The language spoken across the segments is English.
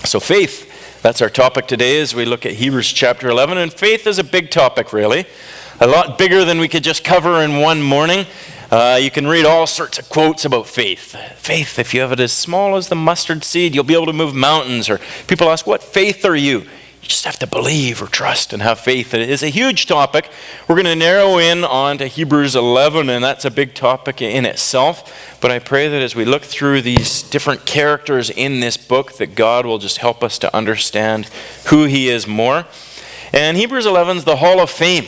So faith, that's our topic today as we look at Hebrews chapter 11. And faith is a big topic, really. A lot bigger than we could just cover in one morning. You can read all sorts of quotes about faith. Faith, if you have it as small as the mustard seed, you'll be able to move mountains. Or people ask, what faith are you? You just have to believe or trust and have faith. It is a huge topic. We're going to narrow in on to Hebrews 11, and that's a big topic in itself. But I pray that as we look through these different characters in this book, that God will just help us to understand who He is more. And Hebrews 11 is the Hall of Fame.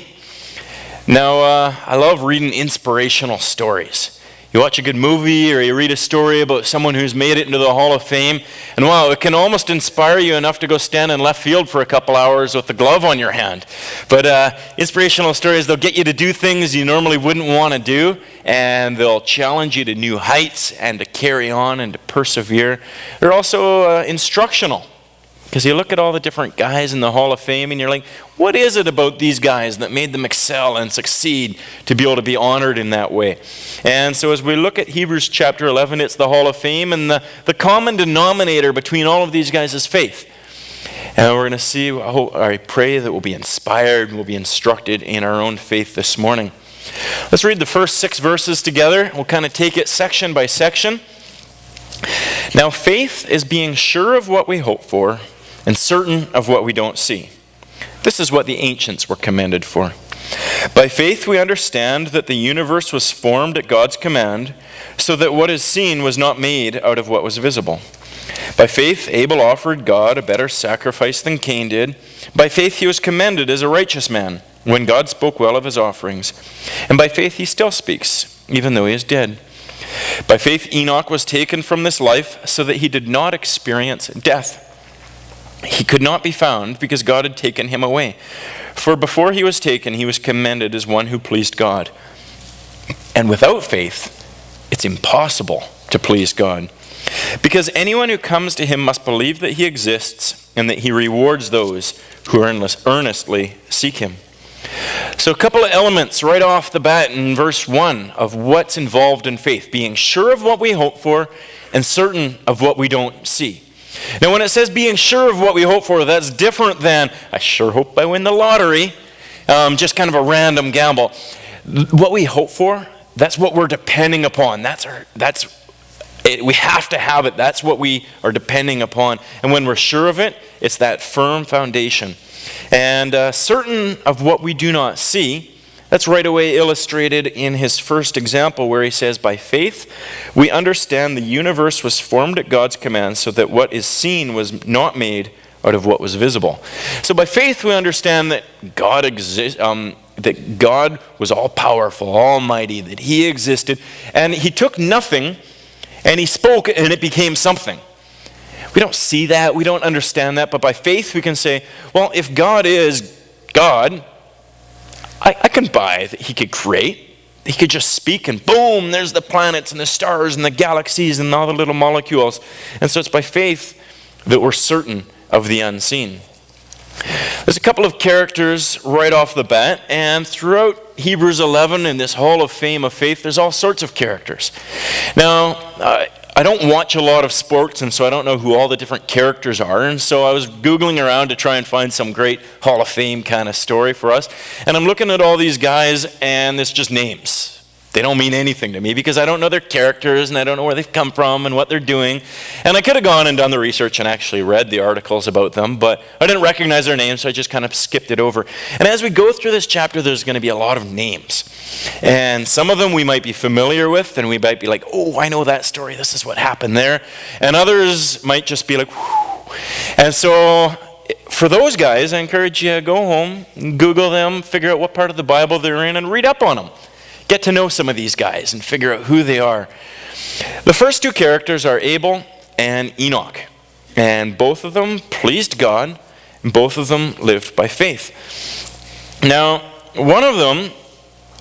Now, I love reading inspirational stories. You watch a good movie or you read a story about someone who's made it into the Hall of Fame, and wow, it can almost inspire you enough to go stand in left field for a couple hours with the glove on your hand. But inspirational stories, they'll get you to do things you normally wouldn't want to do, and they'll challenge you to new heights and to carry on and to persevere. They're also instructional. Because you look at all the different guys in the Hall of Fame and you're like, what is it about these guys that made them excel and succeed to be able to be honored in that way? And so as we look at Hebrews chapter 11, it's the Hall of Fame, and the common denominator between all of these guys is faith. And we're going to see, I pray that we'll be inspired and we'll be instructed in our own faith this morning. Let's read the first 6 verses together. We'll kind of take it section by section. Now faith is being sure of what we hope for, and certain of what we don't see. This is what the ancients were commended for. By faith we understand that the universe was formed at God's command, so that what is seen was not made out of what was visible. By faith Abel offered God a better sacrifice than Cain did. By faith he was commended as a righteous man, when God spoke well of his offerings. And by faith he still speaks, even though he is dead. By faith Enoch was taken from this life, so that he did not experience death. He could not be found because God had taken him away. For before he was taken, he was commended as one who pleased God. And without faith, it's impossible to please God. Because anyone who comes to him must believe that he exists and that he rewards those who earnestly seek him. So a couple of elements right off the bat in verse 1 of what's involved in faith. Being sure of what we hope for and certain of what we don't see. Now when it says being sure of what we hope for, that's different than, I sure hope I win the lottery. Just kind of a random gamble. What we hope for, that's what we're depending upon. We have to have it. That's what we are depending upon. And when we're sure of it, it's that firm foundation. And certain of what we do not see, that's right away illustrated in his first example where he says, by faith we understand the universe was formed at God's command, so that what is seen was not made out of what was visible. So by faith we understand that God exists, that God was all-powerful, almighty, that he existed, and he took nothing and he spoke and it became something. We don't see that, we don't understand that, but by faith we can say, well, if God is God, I can buy that he could create. He could just speak and boom, there's the planets and the stars and the galaxies and all the little molecules. And so it's by faith that we're certain of the unseen. There's a couple of characters right off the bat, and throughout Hebrews 11 in this Hall of Fame of faith, there's all sorts of characters. Now, I don't watch a lot of sports, and so I don't know who all the different characters are. And so I was Googling around to try and find some great Hall of Fame kind of story for us. And I'm looking at all these guys, and it's just names. They don't mean anything to me because I don't know their characters, and I don't know where they've come from and what they're doing. And I could have gone and done the research and actually read the articles about them, but I didn't recognize their names, so I just kind of skipped it over. And as we go through this chapter, there's going to be a lot of names. And some of them we might be familiar with, and we might be like, oh, I know that story. This is what happened there. And others might just be like, whew. And so for those guys, I encourage you to go home, Google them, figure out what part of the Bible they're in, and read up on them. Get to know some of these guys and figure out who they are. The first 2 characters are Abel and Enoch. And both of them pleased God, and both of them lived by faith. Now, one of them,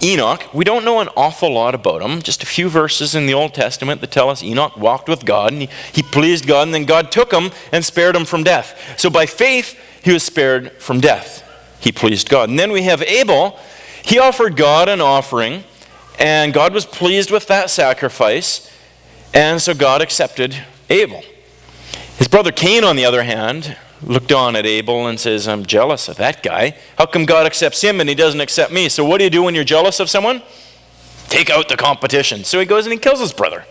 Enoch, we don't know an awful lot about him. Just a few verses in the Old Testament that tell us Enoch walked with God, and he pleased God, and then God took him and spared him from death. So by faith, he was spared from death. He pleased God. And then we have Abel. He offered God an offering, and God was pleased with that sacrifice, and so God accepted Abel. His brother Cain, on the other hand, looked on at Abel and says, I'm jealous of that guy. How come God accepts him and he doesn't accept me? So what do you do when you're jealous of someone? Take out the competition. So he goes and he kills his brother.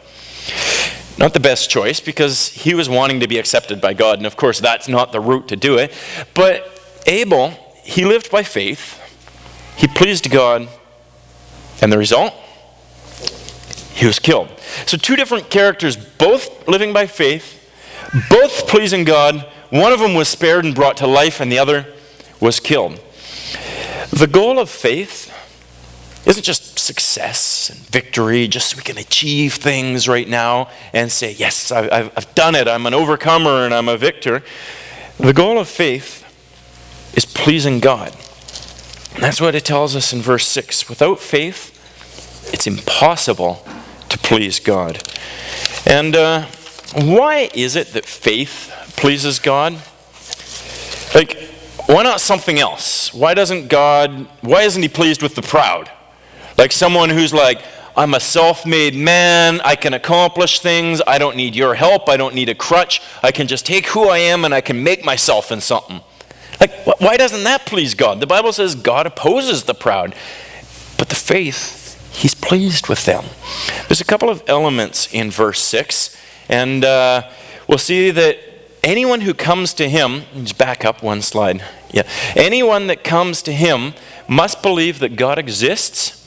Not the best choice, because he was wanting to be accepted by God, and of course that's not the route to do it. But Abel, he lived by faith, he pleased God, and the result? He was killed. So two different characters, both living by faith, both pleasing God. One of them was spared and brought to life, and the other was killed. The goal of faith isn't just success and victory, just so we can achieve things right now and say, yes, I've done it, I'm an overcomer and I'm a victor. The goal of faith is pleasing God. And that's what it tells us in verse 6. Without faith, it's impossible to please God. And why is it that faith pleases God? Like, why not something else? Why isn't he pleased with the proud? Like someone who's like, I'm a self-made man, I can accomplish things, I don't need your help, I don't need a crutch, I can just take who I am and I can make myself in something. Like, why doesn't that please God? The Bible says God opposes the proud, but the faith, he's pleased with them. There's a couple of elements in verse 6, and we'll see that anyone who comes to him, just back up one slide, anyone that comes to him must believe that God exists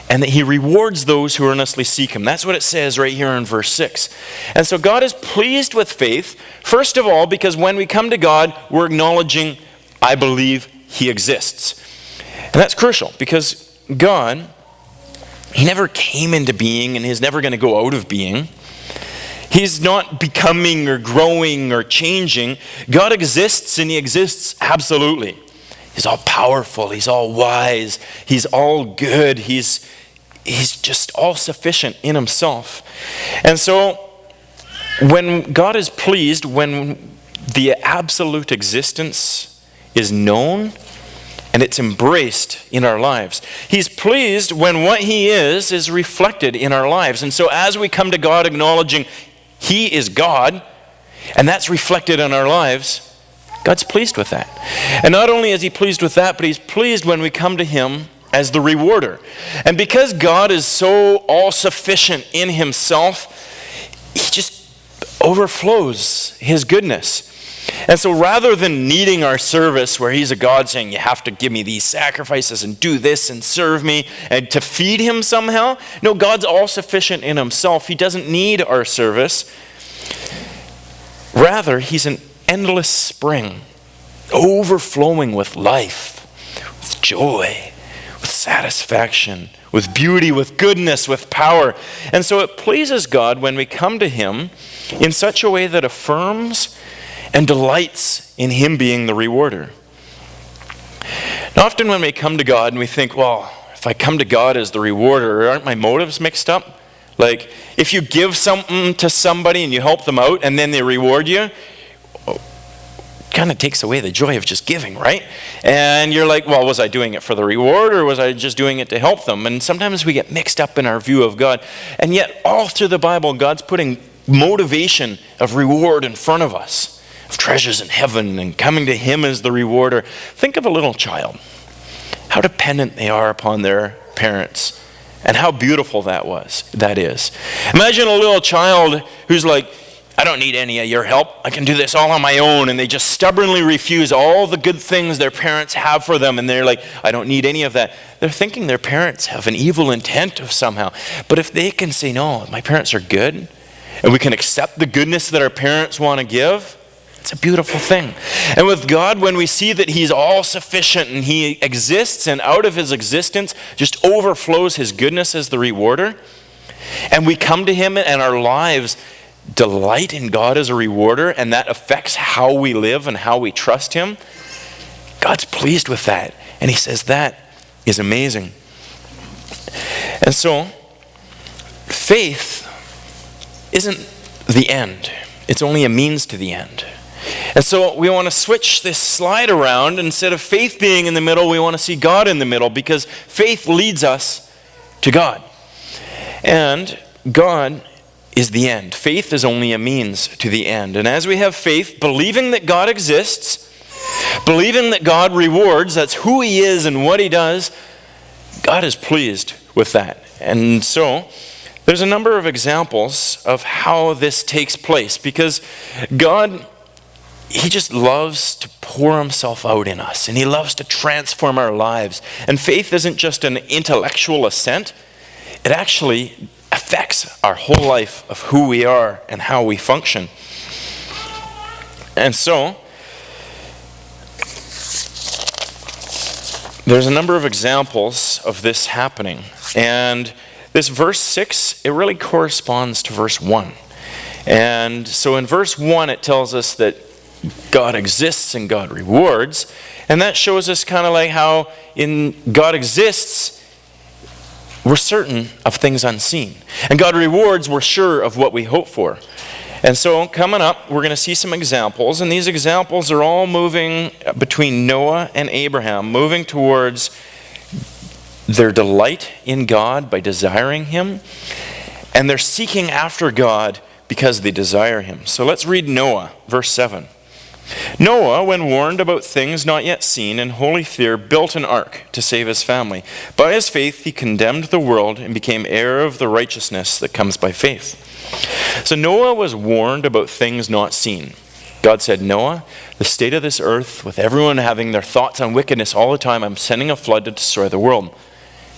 and that he rewards those who earnestly seek him. That's what it says right here in verse 6. And so God is pleased with faith, first of all, because when we come to God, we're acknowledging, I believe he exists. And that's crucial, because God, he never came into being and he's never going to go out of being. He's not becoming or growing or changing. God exists, and he exists absolutely. He's all powerful, he's all wise, he's all good, he's just all sufficient in himself. And so when God is pleased, when the absolute existence is known and it's embraced in our lives, he's pleased when what he is reflected in our lives. And so as we come to God acknowledging he is God, and that's reflected in our lives, God's pleased with that. And not only is he pleased with that, but he's pleased when we come to him as the rewarder. And because God is so all-sufficient in himself, he just overflows his goodness. And so rather than needing our service, where he's a God saying, you have to give me these sacrifices and do this and serve me, and to feed him somehow, no, God's all-sufficient in himself. He doesn't need our service. Rather, he's an endless spring, overflowing with life, with joy, with satisfaction, with beauty, with goodness, with power. And so it pleases God when we come to him in such a way that affirms and delights in him being the rewarder. Now, often when we come to God and we think, well, if I come to God as the rewarder, aren't my motives mixed up? Like, if you give something to somebody and you help them out and then they reward you, kind of takes away the joy of just giving, right? And you're like, well, was I doing it for the reward, or was I just doing it to help them? And sometimes we get mixed up in our view of God. And yet, all through the Bible, God's putting motivation of reward in front of us, of treasures in heaven and coming to him as the rewarder. Think of a little child, how dependent they are upon their parents, and how beautiful that is. Imagine a little child who's like, I don't need any of your help. I can do this all on my own. And they just stubbornly refuse all the good things their parents have for them. And they're like, I don't need any of that. They're thinking their parents have an evil intent of somehow. But if they can say, no, my parents are good, and we can accept the goodness that our parents want to give, it's a beautiful thing. And with God, when we see that he's all sufficient and he exists, and out of his existence just overflows his goodness as the rewarder, and we come to him and our lives delight in God as a rewarder, and that affects how we live and how we trust him, God's pleased with that. And he says that is amazing. And so, faith isn't the end. It's only a means to the end. And so we want to switch this slide around. Instead of faith being in the middle, we want to see God in the middle, because faith leads us to God. And God is the end. Faith is only a means to the end. And as we have faith, believing that God exists, believing that God rewards, that's who he is and what he does, God is pleased with that. And so, there's a number of examples of how this takes place, because God, he just loves to pour himself out in us, and he loves to transform our lives. And faith isn't just an intellectual assent, it actually affects our whole life of who we are and how we function. And so, there's a number of examples of this happening. And this verse 6, it really corresponds to verse 1. And so in verse 1, it tells us that God exists and God rewards. And that shows us kind of like how in God exists, we're certain of things unseen. And God rewards, we're sure of what we hope for. And so coming up, we're going to see some examples. And these examples are all moving between Noah and Abraham, moving towards their delight in God by desiring him, and they're seeking after God because they desire him. So let's read Noah, verse 7. Noah, when warned about things not yet seen, in holy fear built an ark to save his family. By his faith he condemned the world and became heir of the righteousness that comes by faith. So Noah was warned about things not seen. God said, Noah, the state of this earth, with everyone having their thoughts on wickedness all the time, I'm sending a flood to destroy the world.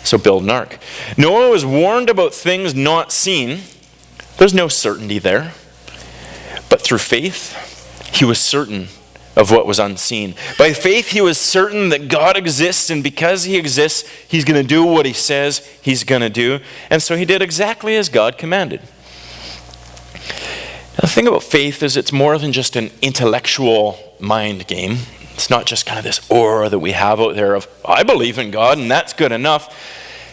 So build an ark. Noah was warned about things not seen. There's no certainty there. But through faith, he was certain of what was unseen. By faith, he was certain that God exists, and because he exists, he's going to do what he says he's going to do. And so he did exactly as God commanded. Now, the thing about faith is it's more than just an intellectual mind game. It's not just kind of this aura that we have out there of, I believe in God, and that's good enough.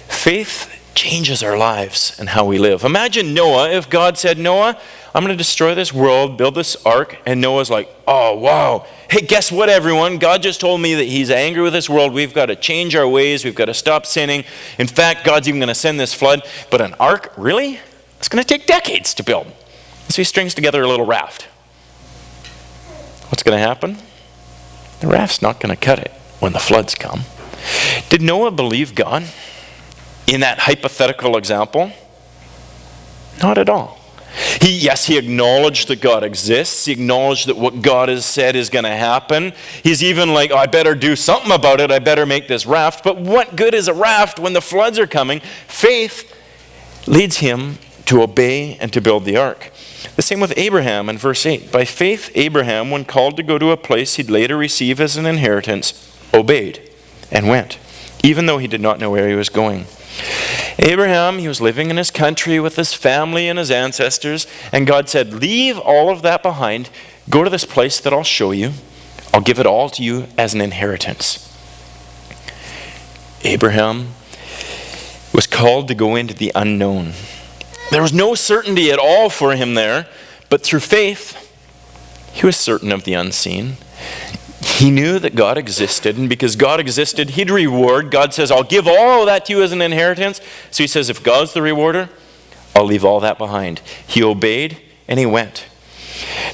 Faith changes our lives and how we live. Imagine Noah, if God said, Noah, I'm going to destroy this world, build this ark, and Noah's like, oh, wow. Hey, guess what, everyone? God just told me that he's angry with this world. We've got to change our ways. We've got to stop sinning. In fact, God's even going to send this flood. But an ark, really? It's going to take decades to build. So he strings together a little raft. What's going to happen? The raft's not going to cut it when the floods come. Did Noah believe God in that hypothetical example? Not at all. He acknowledged that God exists. He acknowledged that what God has said is going to happen. He's even like, I better do something about it. I better make this raft. But what good is a raft when the floods are coming? Faith leads him to obey and to build the ark. The same with Abraham in verse 8. By faith, Abraham, when called to go to a place he'd later receive as an inheritance, obeyed and went, even though he did not know where he was going. Abraham, he was living in his country with his family and his ancestors, and God said, leave all of that behind, go to this place that I'll show you. I'll give it all to you as an inheritance. Abraham was called to go into the unknown. There was no certainty at all for him there, but through faith, he was certain of the unseen. He knew that God existed, and because God existed, he'd reward. God says, I'll give all of that to you as an inheritance. So he says, if God's the rewarder, I'll leave all that behind. He obeyed, and he went.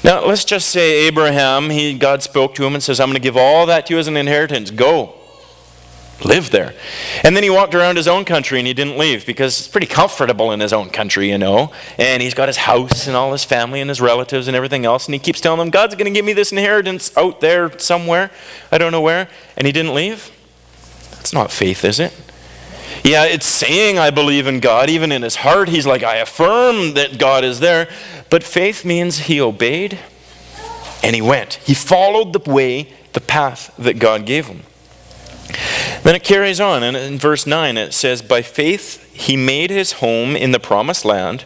Now, let's just say Abraham, God spoke to him and says, I'm going to give all that to you as an inheritance. Go. Live there. And then he walked around his own country and he didn't leave because it's pretty comfortable in his own country, you know. And he's got his house and all his family and his relatives and everything else. And he keeps telling them, God's going to give me this inheritance out there somewhere. I don't know where. And he didn't leave. That's not faith, is it? Yeah, it's saying I believe in God. Even in his heart, he's like, I affirm that God is there. But faith means he obeyed and he went. He followed the way, the path that God gave him. Then it carries on, and in verse 9 it says, by faith he made his home in the promised land,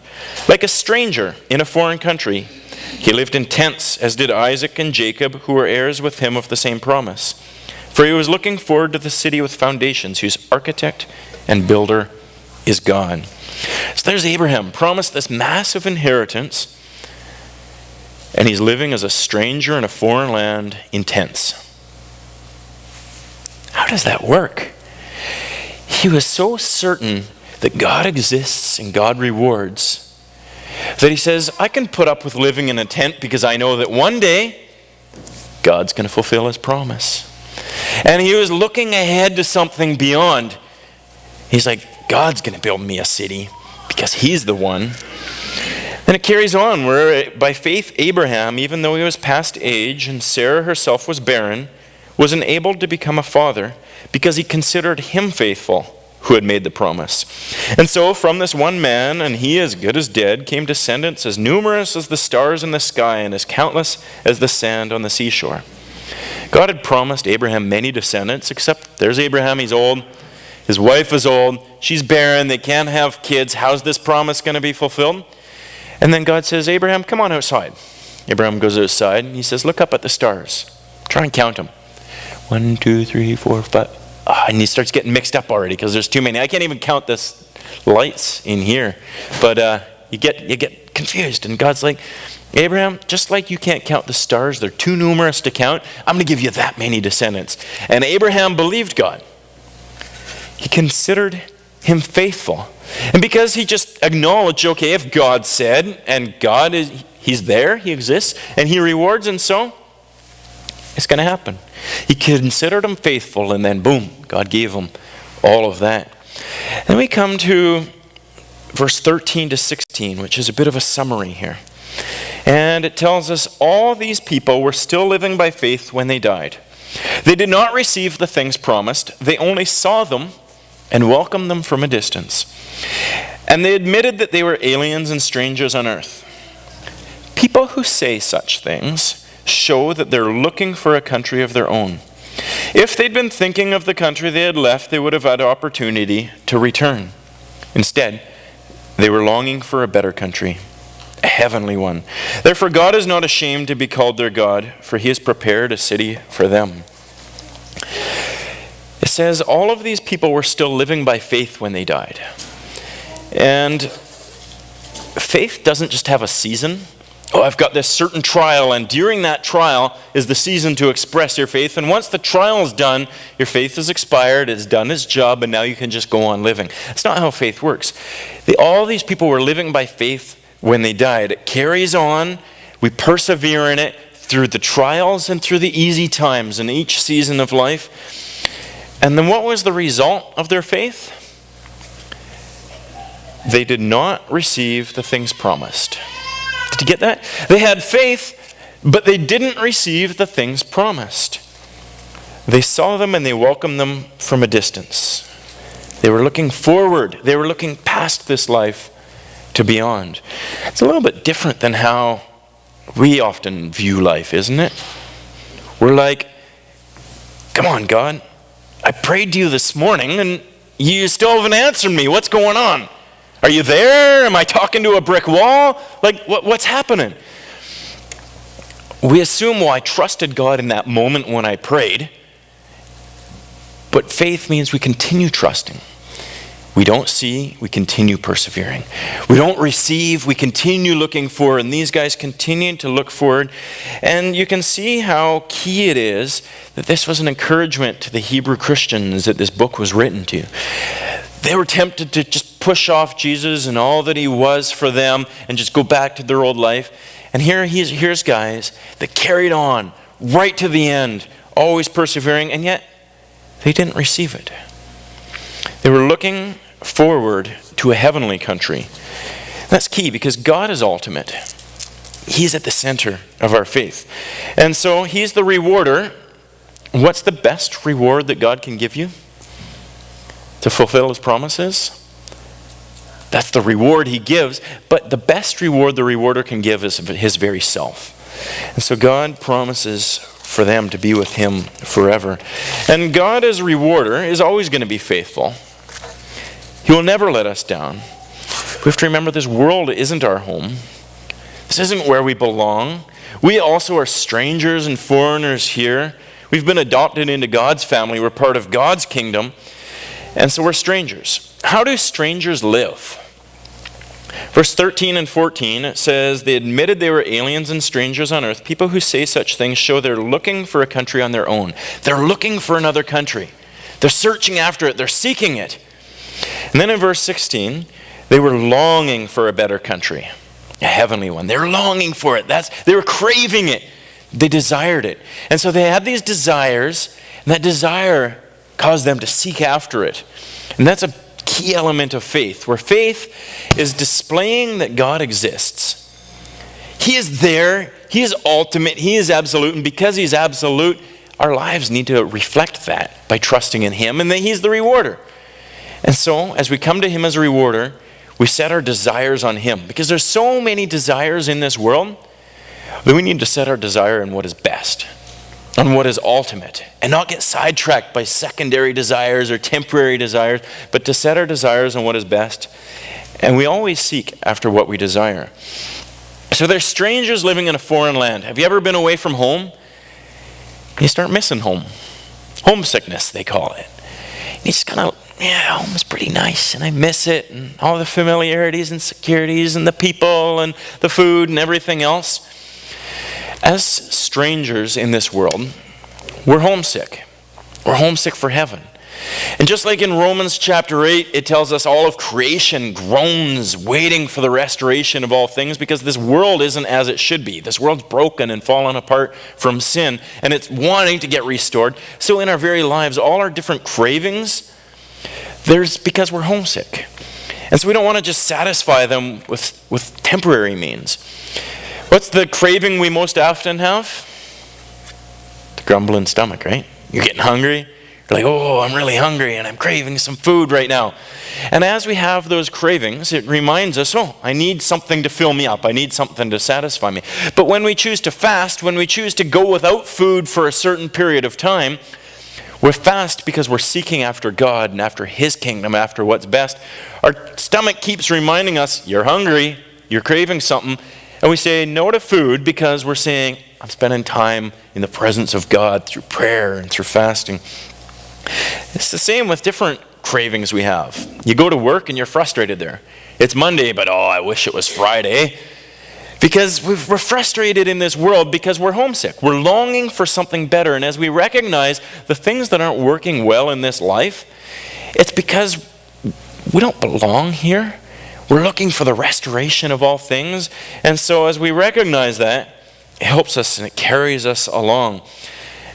like a stranger in a foreign country. He lived in tents, as did Isaac and Jacob, who were heirs with him of the same promise. For he was looking forward to the city with foundations, whose architect and builder is God. So there's Abraham, promised this massive inheritance, and he's living as a stranger in a foreign land in tents. How does that work? He was so certain that God exists and God rewards that he says, I can put up with living in a tent because I know that one day God's going to fulfill his promise. And he was looking ahead to something beyond. He's like, God's going to build me a city because he's the one. Then it carries on where by faith Abraham, even though he was past age and Sarah herself was barren, was enabled to become a father because he considered him faithful who had made the promise. And so from this one man, and he as good as dead, came descendants as numerous as the stars in the sky and as countless as the sand on the seashore. God had promised Abraham many descendants, except there's Abraham, he's old. His wife is old. She's barren. They can't have kids. How's this promise going to be fulfilled? And then God says, Abraham, come on outside. Abraham goes outside and he says, look up at the stars. Try and count them. 1, 2, 3, 4, 5. And he starts getting mixed up already because there's too many. I can't even count this lights in here. But you get confused. And God's like, Abraham, just like you can't count the stars, they're too numerous to count, I'm going to give you that many descendants. And Abraham believed God. He considered him faithful. And because he just acknowledged, okay, if God said, and God is, he's there, he exists, and he rewards, and so it's going to happen. He considered him faithful, and then boom, God gave him all of that. Then we come to verse 13 to 16, which is a bit of a summary here. And it tells us all these people were still living by faith when they died. They did not receive the things promised. They only saw them and welcomed them from a distance. And they admitted that they were aliens and strangers on earth. People who say such things show that they're looking for a country of their own. If they'd been thinking of the country they had left, they would have had opportunity to return. Instead, they were longing for a better country, a heavenly one. Therefore, God is not ashamed to be called their God, for he has prepared a city for them. It says all of these people were still living by faith when they died. And faith doesn't just have a season. Oh, I've got this certain trial, and during that trial is the season to express your faith. And once the trial is done, your faith is expired, it's done its job, and now you can just go on living. That's not how faith works. All these people were living by faith when they died. It carries on. We persevere in it through the trials and through the easy times in each season of life. And then what was the result of their faith? They did not receive the things promised. Did you get that? They had faith, but they didn't receive the things promised. They saw them and they welcomed them from a distance. They were looking forward. They were looking past this life to beyond. It's a little bit different than how we often view life, isn't it? We're like, come on, God. I prayed to you this morning and you still haven't answered me. What's going on? Are you there? Am I talking to a brick wall? Like, what's happening? We assume, well, I trusted God in that moment when I prayed. But faith means we continue trusting. We don't see, we continue persevering. We don't receive, we continue looking forward. And these guys continue to look forward. And you can see how key it is that this was an encouragement to the Hebrew Christians that this book was written to. They were tempted to just push off Jesus and all that he was for them and just go back to their old life. And here's guys that carried on right to the end, always persevering, and yet they didn't receive it. They were looking forward to a heavenly country. That's key because God is ultimate. He's at the center of our faith. And so he's the rewarder. What's the best reward that God can give you? To fulfill his promises? That's the reward he gives. But the best reward the rewarder can give is his very self. And so God promises for them to be with him forever. And God as rewarder is always going to be faithful. He will never let us down. We have to remember this world isn't our home. This isn't where we belong. We also are strangers and foreigners here. We've been adopted into God's family. We're part of God's kingdom. And so we're strangers. How do strangers live? Verse 13 and 14, it says, they admitted they were aliens and strangers on earth. People who say such things show they're looking for a country on their own. They're looking for another country. They're searching after it. They're seeking it. And then in verse 16, they were longing for a better country. a heavenly one. They're longing for it. They were craving it. They desired it. And so they had these desires, and that desire caused them to seek after it. And that's a key element of faith, where faith is displaying that God exists. He is there. He is ultimate. He is absolute. And because he's absolute, our lives need to reflect that by trusting in him and that he's the rewarder. And so as we come to him as a rewarder, we set our desires on him. Because there's so many desires in this world that we need to set our desire on what is best, on what is ultimate, and not get sidetracked by secondary desires or temporary desires, but to set our desires on what is best. And we always seek after what we desire. So there's strangers living in a foreign land. Have you ever been away from home? You start missing home. Homesickness, they call it. You just kind of, home is pretty nice, and I miss it, and all the familiarities and securities and the people and the food and everything else. As strangers in this world, we're homesick. We're homesick for heaven. And just like in Romans chapter 8, it tells us all of creation groans, waiting for the restoration of all things, because this world isn't as it should be. This world's broken and fallen apart from sin, and it's wanting to get restored. So in our very lives, all our different cravings, there's because we're homesick. And so we don't want to just satisfy them with temporary means. What's the craving we most often have? The grumbling stomach, right? You're getting hungry. You're like, oh, I'm really hungry and I'm craving some food right now. And as we have those cravings, it reminds us, oh, I need something to fill me up. I need something to satisfy me. But when we choose to fast, when we choose to go without food for a certain period of time, we're fast because we're seeking after God and after his kingdom, after what's best. Our stomach keeps reminding us, you're hungry, you're craving something. And we say no to food because we're saying, I'm spending time in the presence of God through prayer and through fasting. It's the same with different cravings we have. You go to work and you're frustrated there. It's Monday, but I wish it was Friday. Because we're frustrated in this world because we're homesick. We're longing for something better. And as we recognize the things that aren't working well in this life, it's because we don't belong here. We're looking for the restoration of all things. And so as we recognize that, it helps us and it carries us along.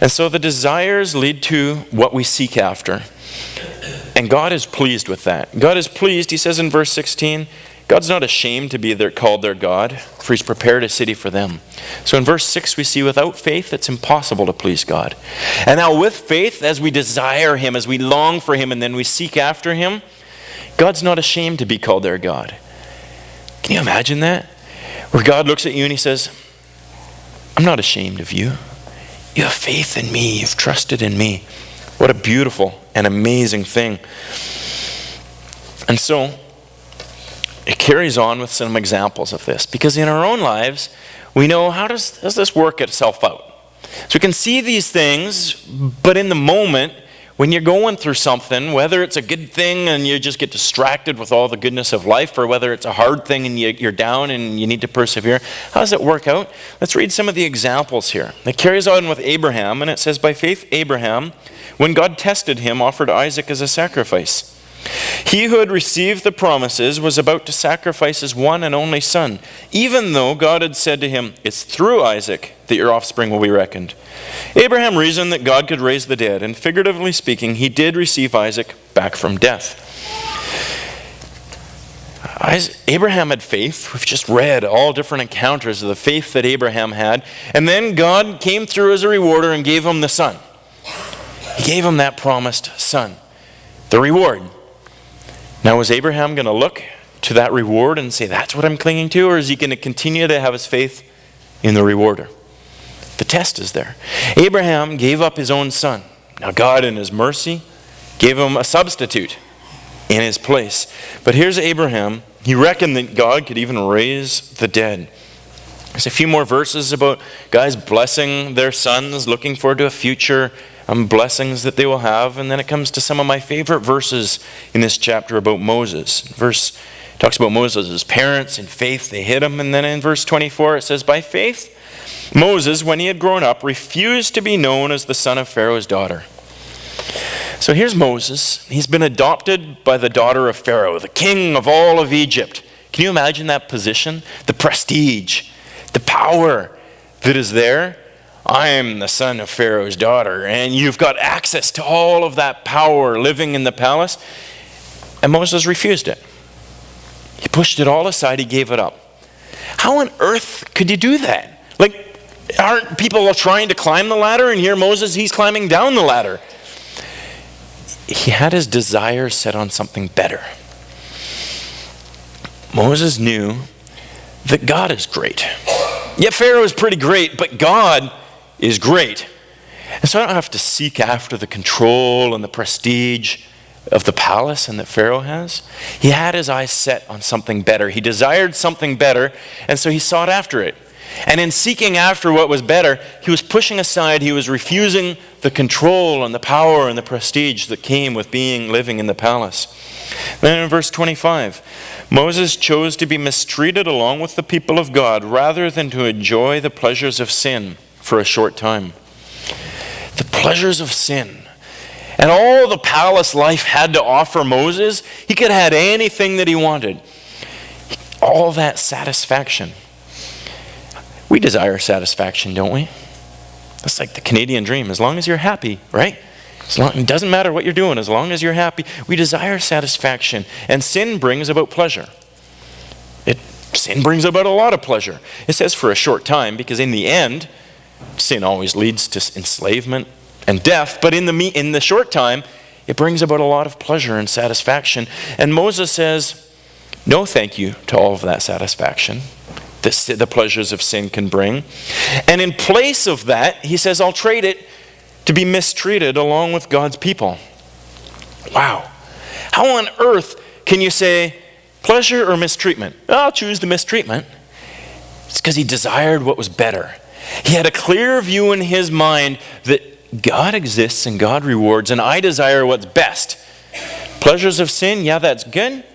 And so the desires lead to what we seek after. And God is pleased with that. God is pleased, he says in verse 16, God's not ashamed to be called their God, for he's prepared a city for them. So in verse 6 we see without faith it's impossible to please God. And now with faith, as we desire him, as we long for him, and then we seek after him, God's not ashamed to be called their God. Can you imagine that? Where God looks at you and he says, I'm not ashamed of you. You have faith in me. You've trusted in me. What a beautiful and amazing thing. And so it carries on with some examples of this. Because in our own lives, we know how does this work itself out? So we can see these things, but in the moment, when you're going through something, whether it's a good thing and you just get distracted with all the goodness of life, or whether it's a hard thing and you're down and you need to persevere, how does it work out? Let's read some of the examples here. It carries on with Abraham, and it says, by faith Abraham, when God tested him, offered Isaac as a sacrifice. He who had received the promises was about to sacrifice his one and only son, even though God had said to him, it's through Isaac that your offspring will be reckoned. Abraham reasoned that God could raise the dead, and figuratively speaking, he did receive Isaac back from death. Abraham had faith. We've just read all different encounters of the faith that Abraham had. And then God came through as a rewarder and gave him the son. He gave him that promised son, the reward. Now, is Abraham going to look to that reward and say, that's what I'm clinging to? Or is he going to continue to have his faith in the rewarder? The test is there. Abraham gave up his own son. Now, God in his mercy gave him a substitute in his place. But here's Abraham. He reckoned that God could even raise the dead. There's a few more verses about guys blessing their sons, looking forward to a future blessings that they will have. And then it comes to some of my favorite verses in this chapter about Moses. Verse talks about Moses' parents. In faith they hid him. And then in verse 24 it says, by faith Moses, when he had grown up, refused to be known as the son of Pharaoh's daughter. So here's Moses. He's been adopted by the daughter of Pharaoh, the king of all of Egypt. Can you imagine that position? The prestige, the power that is there. I am the son of Pharaoh's daughter, and you've got access to all of that power living in the palace. And Moses refused it. He pushed it all aside. He gave it up. How on earth could you do that? Like, aren't people trying to climb the ladder? And here Moses, he's climbing down the ladder. He had his desires set on something better. Moses knew that God is great. Yeah, Pharaoh is pretty great, but God is great. And so I don't have to seek after the control and the prestige of the palace and that Pharaoh has. He had his eyes set on something better. He desired something better, and so he sought after it. And in seeking after what was better, he was pushing aside, he was refusing the control and the power and the prestige that came with living in the palace. Then in verse 25, Moses chose to be mistreated along with the people of God rather than to enjoy the pleasures of sin for a short time. The pleasures of sin. And all the palace life had to offer Moses, he could have had anything that he wanted. All that satisfaction. We desire satisfaction, don't we? That's like the Canadian dream. As long as you're happy, right? It doesn't matter what you're doing, as long as you're happy. We desire satisfaction. And sin brings about pleasure. Sin brings about a lot of pleasure. It says for a short time, because in the end, sin always leads to enslavement and death. But in the short time, it brings about a lot of pleasure and satisfaction. And Moses says, no thank you to all of that satisfaction the pleasures of sin can bring. And in place of that, he says, I'll trade it to be mistreated along with God's people. Wow. How on earth can you say pleasure or mistreatment? I'll choose the mistreatment. It's because he desired what was better. He had a clear view in his mind that God exists and God rewards, and I desire what's best. Pleasures of sin, yeah, that's good,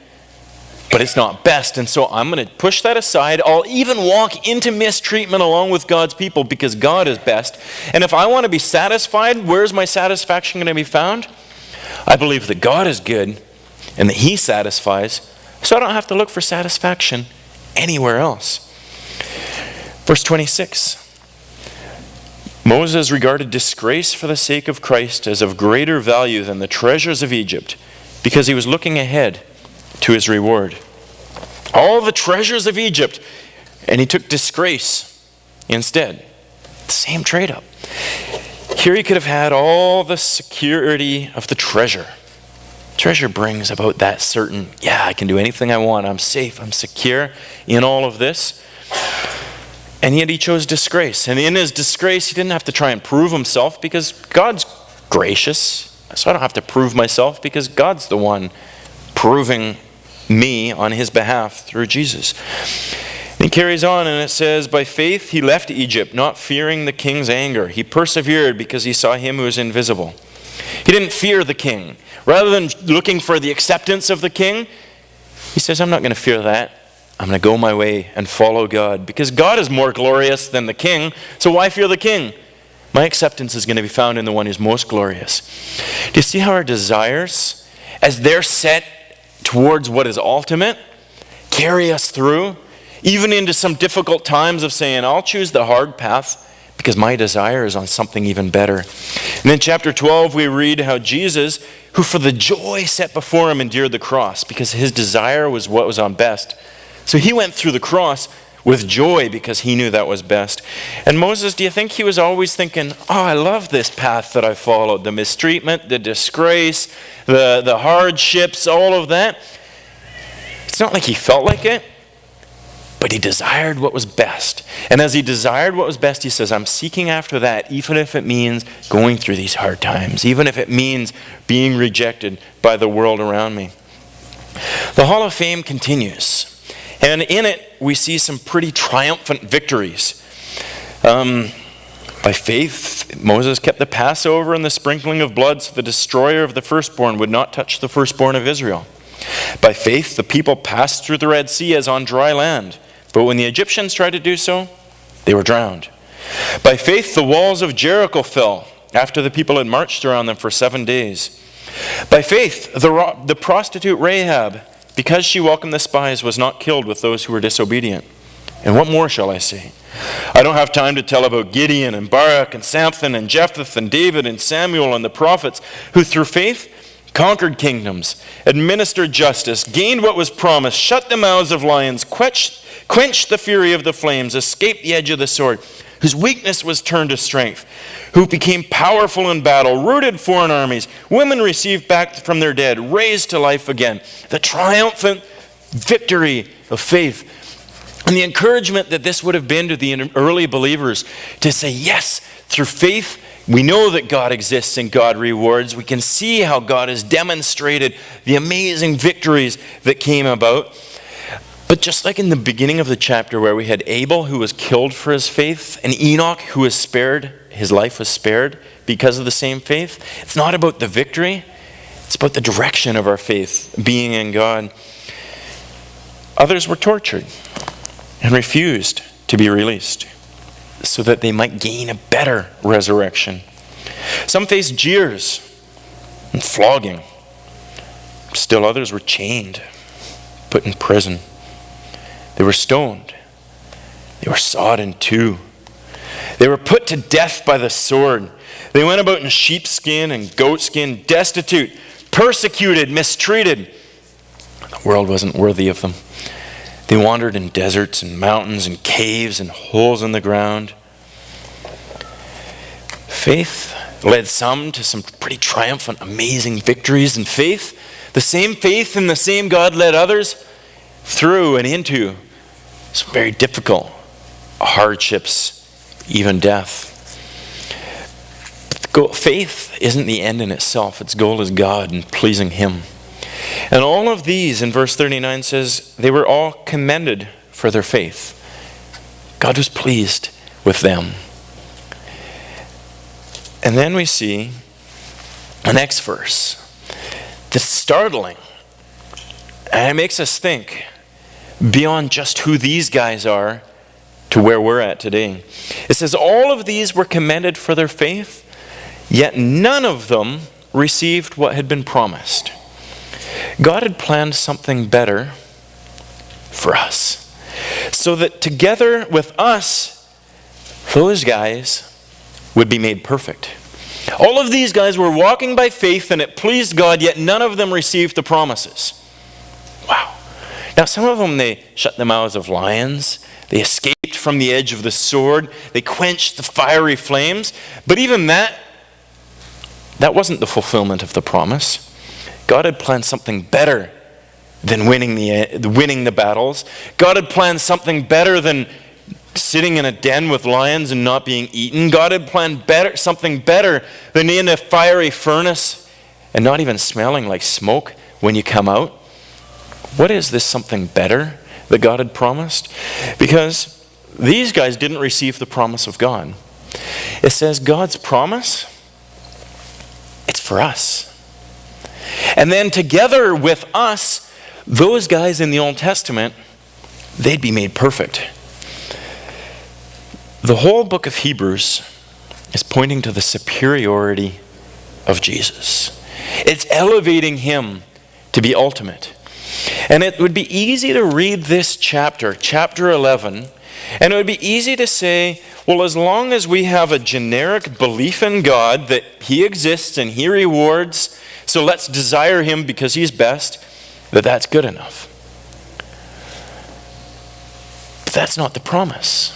but it's not best, and so I'm going to push that aside. I'll even walk into mistreatment along with God's people because God is best. And if I want to be satisfied, where's my satisfaction going to be found? I believe that God is good and that he satisfies, so I don't have to look for satisfaction anywhere else. Verse 26. Moses regarded disgrace for the sake of Christ as of greater value than the treasures of Egypt because he was looking ahead to his reward. All the treasures of Egypt, and he took disgrace instead. The same trade-up. Here he could have had all the security of the treasure. Treasure brings about that certain, I can do anything I want. I'm safe, I'm secure in all of this. And yet he chose disgrace. And in his disgrace, he didn't have to try and prove himself because God's gracious. So I don't have to prove myself because God's the one proving me on his behalf through Jesus. And he carries on and it says, by faith he left Egypt, not fearing the king's anger. He persevered because he saw him who was invisible. He didn't fear the king. Rather than looking for the acceptance of the king, he says, I'm not going to fear that. I'm going to go my way and follow God because God is more glorious than the king. So why fear the king? My acceptance is going to be found in the one who's most glorious. Do you see how our desires, as they're set towards what is ultimate, carry us through, even into some difficult times of saying, I'll choose the hard path because my desire is on something even better. And in chapter 12, we read how Jesus, who for the joy set before him endured the cross because his desire was what was on best. So he went through the cross with joy because he knew that was best. And Moses, do you think he was always thinking, I love this path that I followed, the mistreatment, the disgrace, the hardships, all of that? It's not like he felt like it, but he desired what was best. And as he desired what was best, he says, I'm seeking after that, even if it means going through these hard times, even if it means being rejected by the world around me. The Hall of Fame continues. And in it, we see some pretty triumphant victories. By faith, Moses kept the Passover and the sprinkling of blood so the destroyer of the firstborn would not touch the firstborn of Israel. By faith, the people passed through the Red Sea as on dry land. But when the Egyptians tried to do so, they were drowned. By faith, the walls of Jericho fell after the people had marched around them for 7 days. By faith, the prostitute Rahab because she welcomed the spies, was not killed with those who were disobedient. And what more shall I say? I don't have time to tell about Gideon and Barak and Samson and Jephthah and David and Samuel and the prophets, who through faith conquered kingdoms, administered justice, gained what was promised, shut the mouths of lions, quenched the fury of the flames, escaped the edge of the sword, whose weakness was turned to strength, who became powerful in battle, routed foreign armies, women received back from their dead, raised to life again. The triumphant victory of faith. And the encouragement that this would have been to the early believers to say, yes, through faith, we know that God exists and God rewards. We can see how God has demonstrated the amazing victories that came about. But just like in the beginning of the chapter where we had Abel who was killed for his faith and Enoch who was spared, his life was spared because of the same faith, it's not about the victory, it's about the direction of our faith being in God. Others were tortured and refused to be released so that they might gain a better resurrection. Some faced jeers and flogging. Still others were chained, put in prison. They were stoned. They were sawed in two. They were put to death by the sword. They went about in sheepskin and goatskin, destitute, persecuted, mistreated. The world wasn't worthy of them. They wandered in deserts and mountains and caves and holes in the ground. Faith led some to some pretty triumphant, amazing victories in faith. The same faith and the same God led others through and into some very difficult hardships, even death. Faith isn't the end in itself. Its goal is God and pleasing Him. And all of these, in verse 39 says, they were all commended for their faith. God was pleased with them. And then we see the next verse that's startling. And it makes us think beyond just who these guys are to where we're at today. It says, all of these were commended for their faith, yet none of them received what had been promised. God had planned something better for us, so that together with us, those guys would be made perfect. All of these guys were walking by faith and it pleased God, yet none of them received the promises. Wow. Now some of them, they shut the mouths of lions, they escaped from the edge of the sword, they quenched the fiery flames, but even that wasn't the fulfillment of the promise. God had planned something better than winning the battles. God had planned something better than sitting in a den with lions and not being eaten. God had planned something better than in a fiery furnace and not even smelling like smoke when you come out. What is this something better that God had promised? Because these guys didn't receive the promise of God. It says God's promise, it's for us. And then together with us, those guys in the Old Testament, they'd be made perfect. The whole book of Hebrews is pointing to the superiority of Jesus. It's elevating Him to be ultimate. And it would be easy to read this chapter 11, and it would be easy to say, well, as long as we have a generic belief in God that He exists and He rewards, so let's desire Him because He's best, that's good enough. But that's not the promise.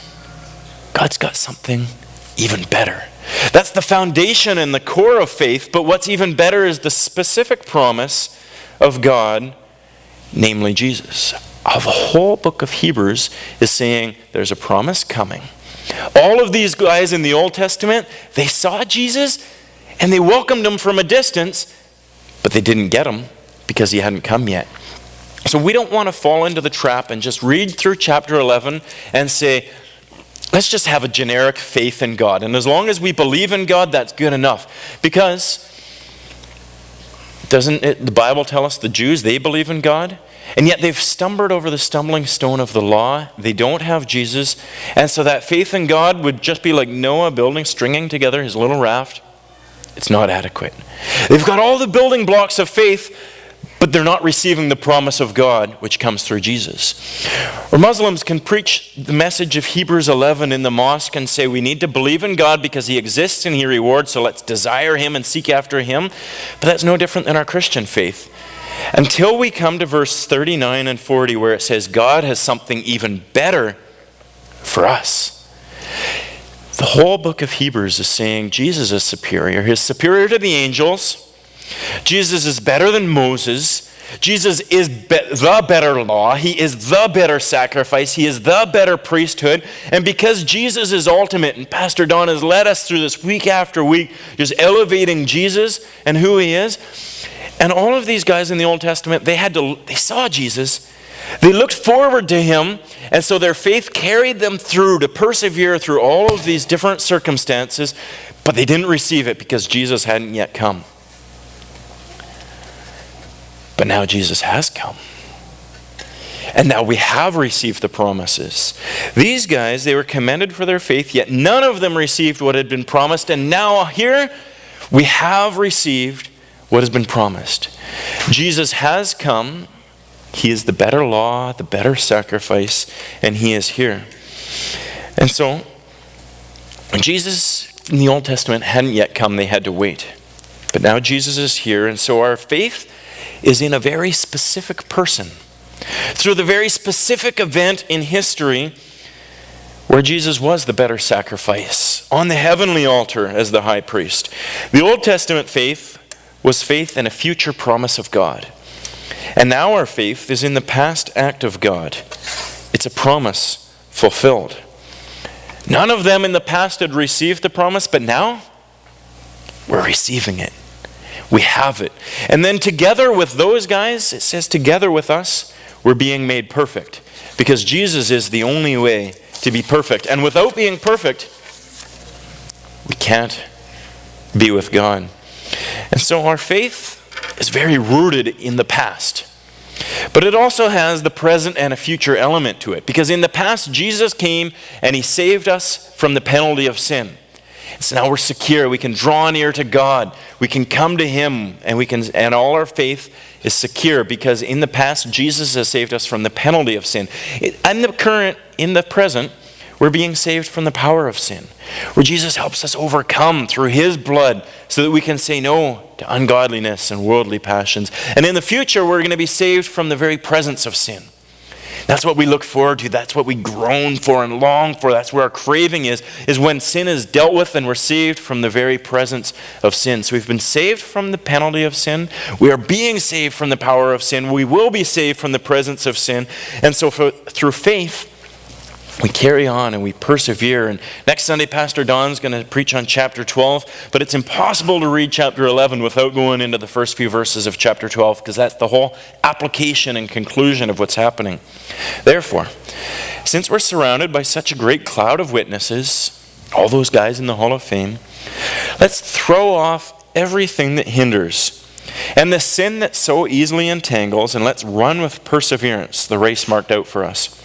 God's got something even better. That's the foundation and the core of faith, but what's even better is the specific promise of God, namely Jesus. The whole book of Hebrews is saying there's a promise coming. All of these guys in the Old Testament, they saw Jesus and they welcomed Him from a distance, but they didn't get Him because He hadn't come yet. So we don't want to fall into the trap and just read through chapter 11 and say, let's just have a generic faith in God. And as long as we believe in God, that's good enough. Because doesn't the Bible tell us the Jews, they believe in God? And yet they've stumbled over the stumbling stone of the law. They don't have Jesus. And so that faith in God would just be like Noah stringing together his little raft. It's not adequate. They've got all the building blocks of faith, but they're not receiving the promise of God, which comes through Jesus. Or Muslims can preach the message of Hebrews 11 in the mosque and say we need to believe in God because he exists and he rewards, so let's desire him and seek after him. But that's no different than our Christian faith. Until we come to verse 39 and 40 where it says God has something even better for us. The whole book of Hebrews is saying Jesus is superior. He's superior to the angels. Jesus is better than Moses. Jesus is the better law. He is the better sacrifice. He is the better priesthood. And because Jesus is ultimate, and Pastor Don has led us through this week after week, just elevating Jesus and who he is. And all of these guys in the Old Testament, they saw Jesus. They looked forward to him, and so their faith carried them through to persevere through all of these different circumstances, but they didn't receive it because Jesus hadn't yet come. But now Jesus has come. And now we have received the promises. These guys, they were commended for their faith, yet none of them received what had been promised, and now here we have received what has been promised. Jesus has come. He is the better law, the better sacrifice, and he is here. And so, when Jesus in the Old Testament hadn't yet come, they had to wait. But now Jesus is here, and so our faith is in a very specific person. Through the very specific event in history where Jesus was the better sacrifice on the heavenly altar as the high priest. The Old Testament faith was faith in a future promise of God. And now our faith is in the past act of God. It's a promise fulfilled. None of them in the past had received the promise, but now we're receiving it. We have it. And then together with those guys, it says together with us, we're being made perfect. Because Jesus is the only way to be perfect. And without being perfect, we can't be with God. And so our faith is very rooted in the past. But it also has the present and a future element to it. Because in the past, Jesus came and he saved us from the penalty of sin. So now we're secure. We can draw near to God. We can come to him, and all our faith is secure because in the past, Jesus has saved us from the penalty of sin. In the present, we're being saved from the power of sin, where Jesus helps us overcome through his blood so that we can say no to ungodliness and worldly passions. And in the future, we're going to be saved from the very presence of sin. That's what we look forward to. That's what we groan for and long for. That's where our craving is when sin is dealt with and we're saved from the very presence of sin. So we've been saved from the penalty of sin. We are being saved from the power of sin. We will be saved from the presence of sin. And so through faith, we carry on and we persevere. And next Sunday, Pastor Don's going to preach on chapter 12. But it's impossible to read chapter 11 without going into the first few verses of chapter 12, because that's the whole application and conclusion of what's happening. Therefore, since we're surrounded by such a great cloud of witnesses, all those guys in the Hall of Fame, let's throw off everything that hinders and the sin that so easily entangles, and let's run with perseverance the race marked out for us.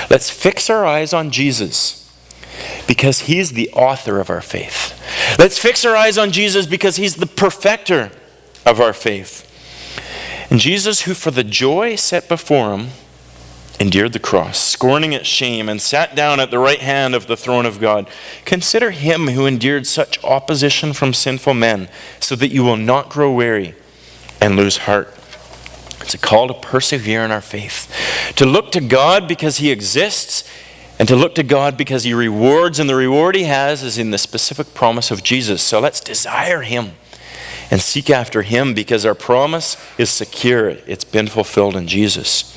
Let's fix our eyes on Jesus because he's the author of our faith. Let's fix our eyes on Jesus because he's the perfecter of our faith. And Jesus, who for the joy set before him, endured the cross, scorning its shame, and sat down at the right hand of the throne of God. Consider him who endured such opposition from sinful men, so that you will not grow weary and lose heart. It's a call to persevere in our faith, to look to God because he exists, and to look to God because he rewards, and the reward he has is in the specific promise of Jesus. So let's desire him and seek after him because our promise is secure. It's been fulfilled in Jesus.